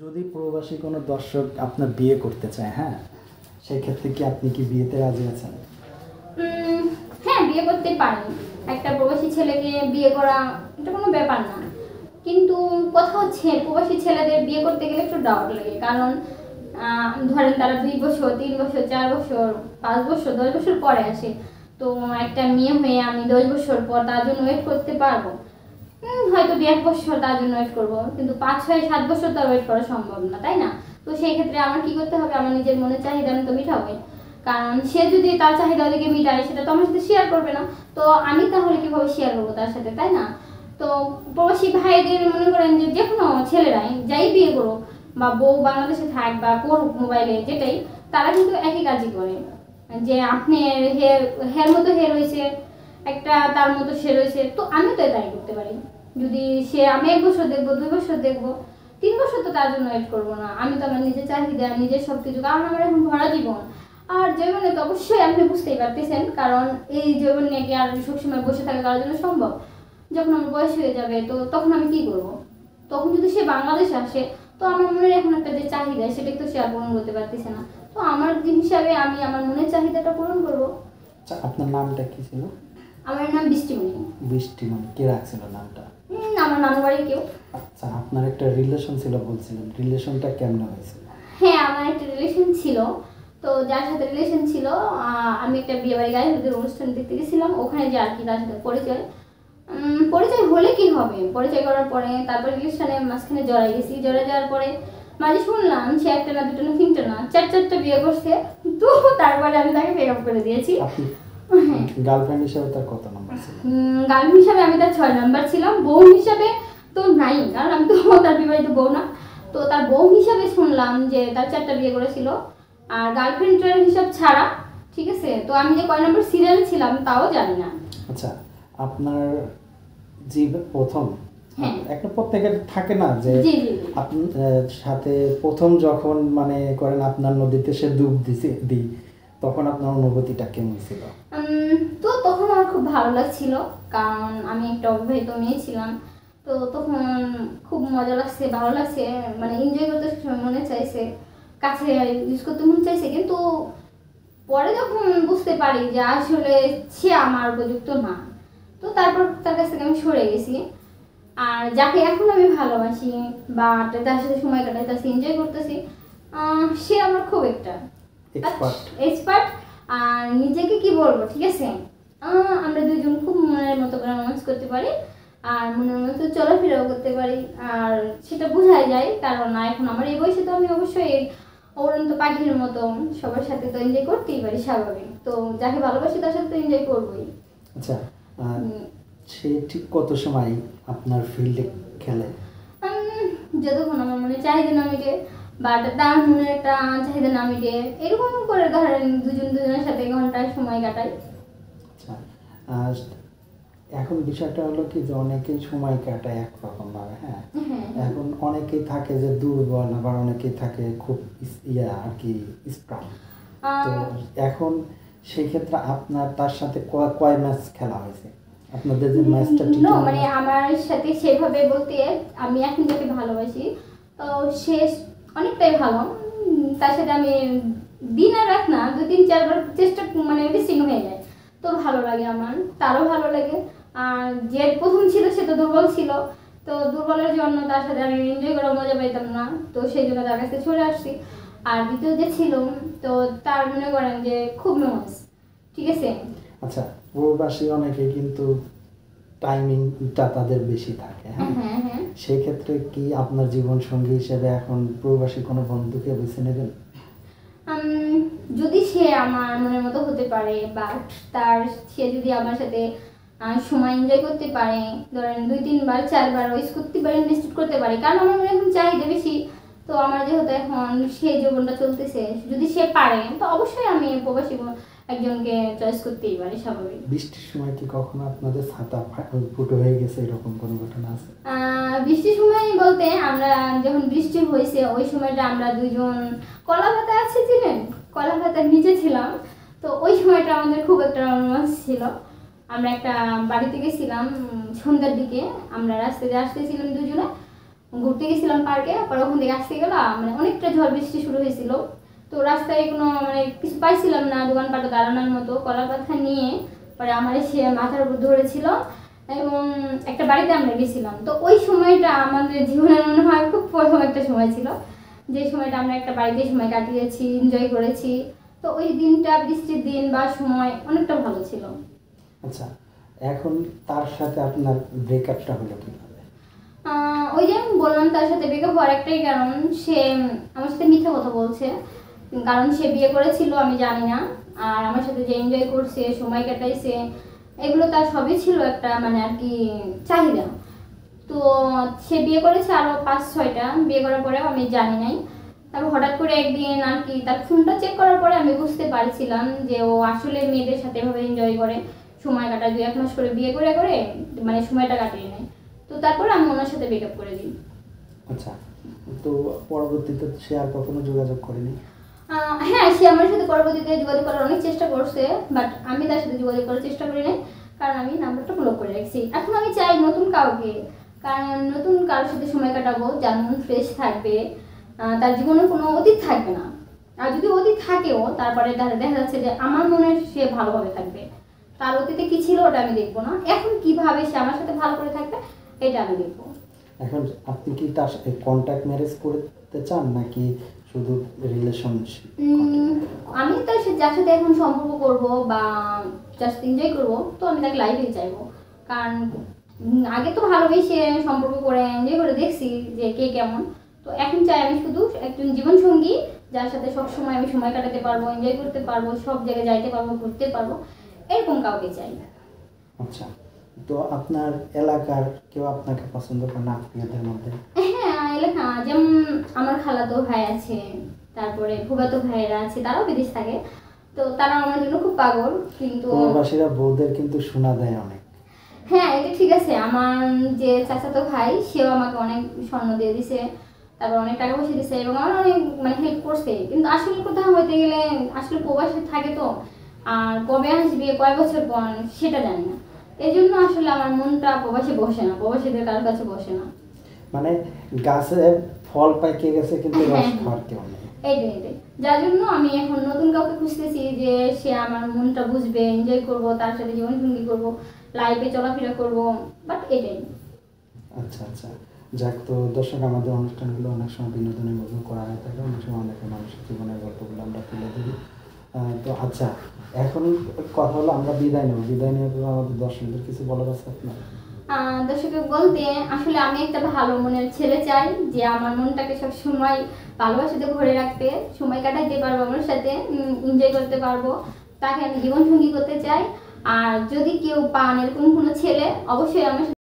যদি প্রবাসী কোনো দর্শক আপনার বিয়ে করতে চায়, হ্যাঁ, সেই ক্ষেত্রে কি আপনি কি বিয়েতে রাজি আছেন? হ্যাঁ, বিয়ে করতে পারেন। একটা প্রবাসী ছেলেকে বিয়ে করা এটা কোনো ব্যাপার না। কিন্তু কথা হচ্ছে প্রবাসী ছেলেদের বিয়ে করতে গেলে একটু ডাউট লাগে। কারণ ধরেন তারা 2 বছর, 3 বছর, 4 বছর, 5 বছর, 10 বছর পরে আসে। তো একটা মেয়ে হয়ে আমি 10 বছর পর তার জন্য ওয়েট করতে পারবো? হয়তো 1.5 বছর তার জন্য ওয়েট করবো, কিন্তু 5, 6, 7 বছর তো ওয়েট করা সম্ভব না, তাই না? তো সেই ক্ষেত্রে আমার কি করতে হবে? আমার নিজের মনের চাহিদা আমি তো মিটাবোই। কারণ সে যদি তার চাহিদা ওদিকে মিটায়, সেটা তো আমার সাথে শেয়ার করবে না। তো আমি তাহলে কিভাবে শেয়ার করবো তার সাথে, তাই না? তো প্রবাসী ভাইদের মনে করেন যে যে কোনো ছেলেরাই যাই বিয়ে করুক, বা বউ বাংলাদেশে থাক বা করুক মোবাইলে, যেটাই, তারা কিন্তু একই কাজই করে। যে আপনি হের মতো হে রয়েছে, একটা তার মতো সে রয়েছে, তো আমি তো তাই করতে পারি। যদি সে, আমি 1 বছর দেখবো, 2 বছর দেখবো, 3 বছর তো তার জন্য ওয়েট করবো না। আমি তো আমার নিজের চাহিদা, নিজের সবকিছু, কারণ আমার এখন ভরা জীবন। আর জীবনে তো অবশ্যই আপনি বুঝতেই পারতেছেন, কারণ এই জীবন নিয়ে কি আর সবসময় বসে থাকা কারোর জন্য সম্ভব? যখন আমার বয়স হয়ে যাবে, তো তখন আমি কি করব? তখন যদি সে বাংলাদেশে আসে, তো আমার মনের এখন একটা যে চাহিদা, সেটাই তো সে আর পূরণ করতে পারতেছে না। তো আমার হিসাবে আমি আমার মনের চাহিদাটা পূরণ করব। আচ্ছা, আপনার নামটা কি ছিল? আমার নাম বৃষ্টিমণি। বৃষ্টিমণি, কে রাখছিল নামটা? আমার নানু বাড়ির কেউ। আচ্ছা, আপনার একটা রিলেশন ছিল বলছিলেন, রিলেশনটা কেমন হয়েছিল? হ্যাঁ, আমার একটা রিলেশন ছিল। তো যার সাথে রিলেশন ছিল, আমি একটা বিয়ে বাড়ি গায়ে হলুদের অনুষ্ঠান দেখতে গেছিলাম, ওখানে যে আর কি তার সাথে পরিচয়। পরিচয় হলে কি হবে? পরিচয় করার পরে তারপর রিলেশনের মাঝখানে জড়াই গেছি। জড়াই যাওয়ার পরে মাঝে শুনলাম সে একটা না, দুটো না, 3টে না, 4-4টা বিয়ে করছে। তো তারপরে আমি তাকে ব্রেকআপ করে দিয়েছি। আপনি হ্যাঁ, গার্লফ্রেন্ড হিসেবে তার কত নাম্বার ছিল? গার্লফ্রেন্ড হিসাবে আমি তার 6 নাম্বার ছিলাম। বউ হিসাবে তো নাই, কারণ আমি তো তার বিবাহিত বউ না। তো তার বউ হিসাবে শুনলাম যে তার 4টা বিয়ে করেছিল, আর গার্লফ্রেন্ডের হিসাব ছাড়া। ঠিক আছে, তো আমি যে কয় নাম্বার সিরিয়ালে ছিলাম তাও জানি না। আচ্ছা, আপনার যে প্রথম, হ্যাঁ, একটা প্রত্যেকের থাকে না যে জি জি জি। আপনার সাথে প্রথম যখন মানে করেন আপনার নদীতে সে ডুব দিই, তখন আপনার অনুভূতিটা কেমন ছিল? তো তখন আমার খুব ভালো লাগছিল, কারণ আমি একটা অবিবাহিত মেয়ে ছিলাম। তো তখন খুব মজা লাগছে, ভালো লাগছে, মানে এনজয় করতে মনে চাইছে, কাছে ইউজ করতে মনে চাইছে। কিন্তু পরে যখন বুঝতে পারি যে আসলে সে আমার উপযুক্ত না, তো তারপর তার কাছ থেকে আমি সরে গেছি। আর যাকে এখন আমি ভালোবাসি বা তার সাথে সময় কাটাইতেছি, এনজয় করতেছি, সে আমার খুব একটা এক্সপার্ট। এক্সপার্ট। আর নিজেকে কি বলবো, ঠিক আছে, আমরা দুইজন খুব মনের মতো করে রোমান্স করতে পারি, আর মনের মতো চলাফেরাও করতে পারি। আর সেটা বোঝাই যায়, কারণ এখন আমার এই বয়সে তো আমি অবশ্যই উড়ন্ত পাখির মতো সবার সাথে তো এনজয় করতেই পারি, স্বাভাবিক। তো যাকে ভালোবাসি তার সাথে তো এনজয় করবোই। আচ্ছা, সে ঠিক কত সময় আপনার ফিল্ডে খেলে? যতক্ষণ আমার মনে চাহিদা না মিটে, বা তার মনের একটা চাহিদা না মিটে, এরকম করে ধরেন দুজন দুজনের সাথে ঘন্টায় সময় কাটাই। আচ্ছা, আর এখন বিষয়টা হলো কি যে অনেকেই সময় কাটায় একরকম ভাবে, হ্যাঁ। এখন অনেকেই থাকে যে দুর্বল, আবার অনেকেই থাকে খুব আর কি স্ট্রং। তো এখন সেই ক্ষেত্রে আপনার তার সাথে কয় ম্যাচ খেলা হয়েছে? আপনাদের যে ম্যাচটা মানে আমার সাথে সেভাবে বলতে, আমি এখন যাকে ভালোবাসি, তো সে অনেকটাই ভালো। তার সাথে আমি দিন আর রাত না, 2-3-4 বার চেষ্টা, মানে মিসিং হয়ে যায়। তো ভালো লাগে আমার, তারও ভালো লাগে। আর যে প্রথম ছিল সে তো দুর্বল ছিল। তো দুর্বলের জন্য তার সাথে আমি এনজয় করার মজা পাইতাম না, তো সেই জন্য তার কাছে চলে আসছি। আর দ্বিতীয় যে ছিল, তো তার মনে করেন যে খুব নস, ঠিক আছে। আচ্ছা, প্রবাসী অনেকে কিন্তু টাইমিংটা তাদের বেশি থাকে, হ্যাঁ। সেই ক্ষেত্রে কি আপনার জীবন সঙ্গী হিসেবে এখন প্রবাসী কোনো বন্ধুকে বেছে নেবেন? যদি সে আমার মনের মতো হতে পারে, বা সে যদি আমার সাথে সময় এনজয় করতে পারে, ধরেন 2-3 বার 4 বার ওয়েস্ট করতে পারে, ইনভেস্ট করতে পারে, কারণ আমার মনে এখন চাহিদা বেশি। তো আমার যেহেতু এখন সেই জীবনটা চলতেছে, যদি সে পারে, তো অবশ্যই আমি প্রবাসী একজনকে চয়েস করতেই পারি, স্বাভাবিক। বৃষ্টির সময় কি কখনো আপনাদের ছাতা ফুটো হয়ে গেছে, এরকম কোনো ঘটনা আছে? বৃষ্টির সময় বলতে, আমরা যখন বৃষ্টি হয়েছে ওই সময়টা আমরা দুজন কলা পাতা আছে, ছিলেন কলা পাতার নিচে ছিলাম। তো ওই সময়টা আমাদের খুব একটা রোমান্স ছিল। আমরা একটা বাড়িতে গেছিলাম সন্ধ্যার দিকে, আমরা রাস্তায় আসতেছিলাম দুজনে। ঘুরতে গেছিলাম পার্কে, পরে ওখান থেকে আসতে গেলাম মানে অনেকটা ঝড় বৃষ্টি শুরু হয়েছিল। তো রাস্তায় কোনো মানে কিছু পাইছিলাম না দোকানপাটে দাঁড়ানোর মতো, কলার পাতা নিয়ে পরে আমার সে মাথার উপর ধরেছিল এবং একটা বাড়িতে আমরা গেছিলাম। তো ওই সময়টা আমাদের জীবনের মনে হয় খুব প্রথম একটা সময় ছিল, যে সময়টা আমরা একটা বাড়িতে সময় কাটিয়েছি, এনজয় করেছি। তো ওই দিনটা বৃষ্টির দিন বা সময় অনেকটা ভালো ছিল। আচ্ছা, এখন তার সাথে আপনার ব্রেকআপটা হলো কিভাবে? ওই যে আমি বললাম তার সাথে ব্রেকআপ হওয়ার একটাই কারণ, সে আমার সাথে মিথ্যা কথা বলছে। কারণ সে বিয়ে করেছিল আমি জানি না, আর আমার সাথে যে এনজয় করছে, সময় কাটাইছে, এগুলো তার সবই ছিল একটা মানে আর কি চাহিদা। তো সে বিয়ে করেছে আরও 5-6টা, বিয়ে করার পরেও আমি জানি নাই। তারপর হঠাৎ করে একদিন আর কি তার ফোনটা চেক করার পরে আমি বুঝতে পারছিলাম যে ও আসলে মেয়েদের সাথে এভাবে এনজয় করে, সময় কাটায়, 2-1 মাস করে বিয়ে করে করে মানে সময়টা কাটিয়ে নেয়। তো তারপর আমি ওনার সাথে ব্রেকআপ করে দিই। আচ্ছা, তো পরবর্তীতে সে আর কখনো যোগাযোগ করেনি? হ্যাঁ, সে আমার সাথে পরবর্তীতে যোগাযোগ করার অনেক চেষ্টা করছে, বাট আমি তার সাথে যোগাযোগ করার চেষ্টা করি নাই, কারণ আমি নাম্বারটা ব্লক করে রাখছি। এখন আমি চাই নতুন কাউকে, কারণ নতুন কারোর সাথে সময় কাটাবো যার মন ফ্রেশ থাকবে, তার জীবনে কোনো অতীত থাকবে না। আর যদি অতীত থাকেও তারপরে দেখা যাচ্ছে যে আমার মনে সে ভালোভাবে থাকবে, তার অতীতে কি ছিল ওটা আমি দেখবো না, এখন কিভাবে সে আমার সাথে ভালো করে থাকবে এটা আমি দেখবো। এখন আপনি কি তার সাথে কন্ট্যাক্ট ম্যারেজ করতে চান নাকি শুধু রিলেশনশিপ? আমি তার সাথে যার সাথে এখন সম্পর্ক করব বা যার সাথে এনজয় করবো, তো আমি তাকে লাইফে চাইবো। কারণ আগে তো ভালোবেসে সম্পর্ক করে এনজয় করে দেখছি যে কে কেমন। তো এখন চাই আমি শুধু একজন জীবন সঙ্গী যার সাথে সবসময় আমি সময় কাটাতে পারবো, এনজয় করতে পারবো, সব জায়গায় যাইতে পারবো, ঘুরতে পারবো, এরকম কাউকে চাই। আচ্ছা, তো আপনার এলাকার কেউ আপনাকে পছন্দ করে না আপনাদের মধ্যে? হ্যাঁ, এলাকা যেমন আমার খালাতো ভাই আছে, তারপরে ফুফাতো ভাইয়েরা আছে, তারাও বিদেশ থাকে। তো তারা আমার জন্য খুব পাগল। কিন্তু প্রবাসীরা বউদের কিন্তু শোনা দেয় অনেক। হ্যাঁ, এটা ঠিক আছে। আমার যে চাচাতো ভাই সেও আমাকে অনেক স্বর্ণ দিয়ে দিছে, তারপর অনেক টাকা পয়সা দিছে এবং আমার অনেক মানে হেল্প করছে। কিন্তু আসলে কোথাও হইতে গেলে আসলে প্রবাসে থাকে তো, আর কবে আসবে কয় বছর পর সেটা জানি না। এই জন্য আসলে আমার মনটা প্রবাসে বসে না, প্রবাসীদের কারোর কাছে বসে না। মানে গাছে ফল পাইকে গেছে কিন্তু রস খাওয়ার কেউ নেই। এইটাই যার জন্য আমি এখন নতুন কাউকে খুঁজতেছি যে সে আমার মনটা বুঝবে, এনজয় করব, তার সাথে জীবন সঙ্গী করবো, লাইফে চলাফেরা করব, বাট এটাই। আচ্ছা আচ্ছা, যাক, তো দর্শক, আমাদের অনুষ্ঠানগুলো অনেক সময় বিনোদনের মধ্যে করা হয়ে থাকে, অনেক সময় অনেকের মানুষের জীবনের গল্পগুলো আমরা তুলে ধরি। তো আচ্ছা, এখন কথা হলো আমরা বিদায় নেব। বিদায় নেওয়ার পর আমাদের দর্শকদের কিছু বলার আছে আপনার? দর্শককে বলতে আসলে আমি একটা ভালো মনের ছেলে চাই, যে আমার মনটাকে সব সময় ভালোবাসাতে ভরে রাখতে, সময় কাটাইতে পারবো, আমার সাথে এনজয় করতে পারবো, তাকে আমি জীবন সঙ্গী করতে চাই। আর যদি কেউ পান এরকম কোনো ছেলে, অবশ্যই আমার সাথে